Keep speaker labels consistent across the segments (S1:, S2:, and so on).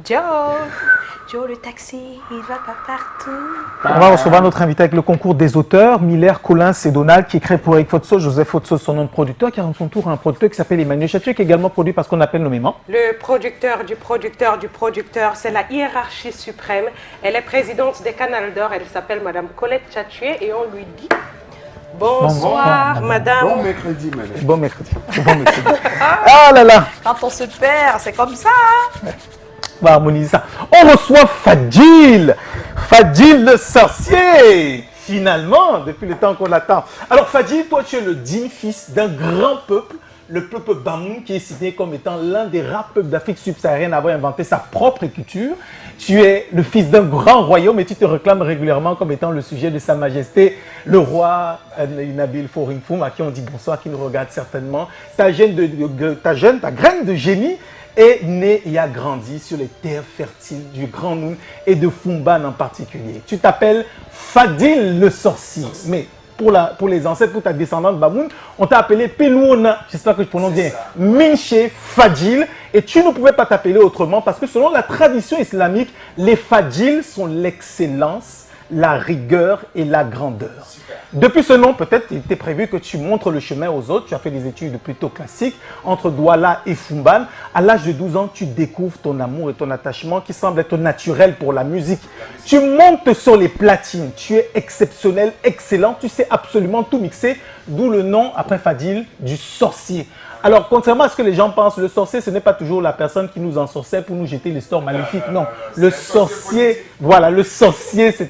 S1: Joe le taxi, il va pas partout.
S2: On va recevoir notre invité avec le concours des auteurs, Miller, Collins et Donald, qui écrit pour Eric Fotso, Joseph Fotso, son nom de producteur, qui a à son tour un producteur qui s'appelle Emmanuel Chatuet, qui est également produit par ce qu'on appelle nommément.
S1: Le producteur du producteur du producteur, c'est la hiérarchie suprême. Elle est présidente des Canals d'Or, elle s'appelle Madame Colette Chatuet et on lui dit bonsoir, madame.
S3: Bon mercredi, madame.
S2: Bon mercredi. Bon mercredi. Ah là là.
S1: Quand on se perd, c'est comme ça.
S2: On va harmoniser ça. On reçoit Fadil. Fadil le sorcier. Finalement, depuis le temps qu'on l'attend. Alors Fadil, toi tu es le digne fils d'un grand peuple, le peuple Bamoun, qui est cité comme étant l'un des rares peuples d'Afrique subsaharienne à avoir inventé sa propre culture. Tu es le fils d'un grand royaume et tu te réclames régulièrement comme étant le sujet de Sa Majesté, le roi Nabil Forim-Foum, à qui on dit bonsoir, qui nous regarde certainement. Ta graine de génie est née et a grandi sur les terres fertiles du Grand Noun et de Fumban en particulier. Tu t'appelles Fadil le sorcier. Mais pour les ancêtres, pour ta descendante Bamoun, on t'a appelé Pelouona, j'espère que je prononce bien, Minche Fadil, et tu ne pouvais pas t'appeler autrement parce que selon la tradition islamique, les Fadil sont l'excellence, la rigueur et la grandeur. Depuis ce nom, peut-être il était prévu que tu montres le chemin aux autres. Tu as fait des études plutôt classiques entre Douala et Fumban. À l'âge de 12 ans, tu découvres ton amour et ton attachement qui semble être naturel pour la musique. Tu montes sur les platines. Tu es exceptionnel, excellent. Tu sais absolument tout mixer. D'où le nom, après Fadil, du sorcier. Alors, contrairement à ce que les gens pensent, le sorcier, ce n'est pas toujours la personne qui nous ensorcelle pour nous jeter les sorts maléfiques. Non, le sorcier, voilà, le sorcier, c'est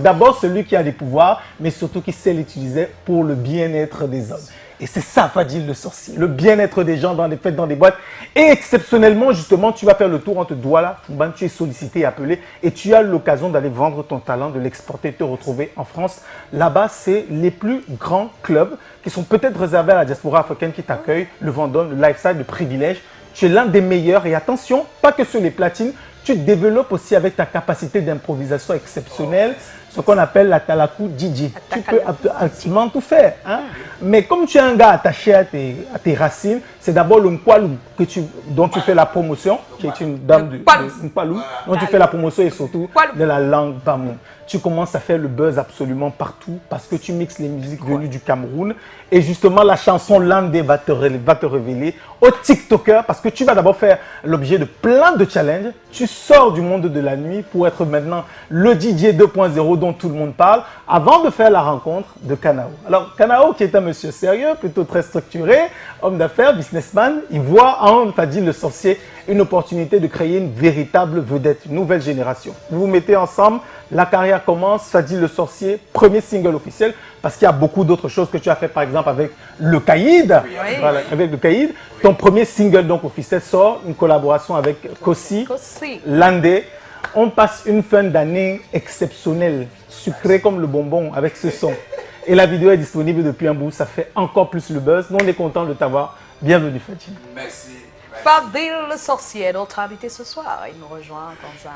S2: d'abord celui qui a des pouvoirs, mais surtout qui sait l'utiliser pour le bien-être des hommes. Et c'est ça, Fadil, le sorcier, le bien-être des gens dans les fêtes, dans des boîtes. Et exceptionnellement, justement, tu vas faire le tour entre Douala, Fumban, tu es sollicité et appelé, et tu as l'occasion d'aller vendre ton talent, de l'exporter, te retrouver en France. Là-bas, c'est les plus grands clubs qui sont peut-être réservés à la diaspora africaine qui t'accueille, le Vendôme, le Lifestyle, le privilège. Tu es l'un des meilleurs et attention, pas que sur les platines, tu te développes aussi avec ta capacité d'improvisation exceptionnelle, ce qu'on appelle la Talakou DJ. Tu peux absolument tout faire. Hein? Mais comme tu es un gars attaché à tes racines, c'est d'abord le Nkwalou dont tu fais la promotion, qui est une dame du Nkwalou, dont tu fais la promotion et surtout de la langue Bamoun. Tu commences à faire le buzz absolument partout parce que tu mixes les musiques venues du Cameroun. Et justement, la chanson Landé va te révéler au TikToker parce que tu vas d'abord faire l'objet de plein de challenges. Tu sors du monde de la nuit pour être maintenant le DJ 2.0 dont tout le monde parle avant de faire la rencontre de Kanao. Alors, Kanao, qui est un monsieur sérieux, plutôt très structuré, homme d'affaires, businessman, il voit en Fadil le sorcier une opportunité de créer une véritable vedette, une nouvelle génération. Vous vous mettez ensemble, la carrière commence, Fadil le sorcier, premier single officiel, parce qu'il y a beaucoup d'autres choses que tu as fait, par exemple, avec le Caïd. Oui. Voilà, avec le Caïd. Oui. Ton premier single donc officiel sort, une collaboration avec Kossi, Landé. On passe une fin d'année exceptionnelle, sucrée comme le bonbon avec ce son. Et la vidéo est disponible depuis un bout, ça fait encore plus le buzz. Nous, on est content de t'avoir. Bienvenue, Fadil.
S3: Merci.
S1: Fadil le sorcier, notre invité ce soir, il nous rejoint comme ça.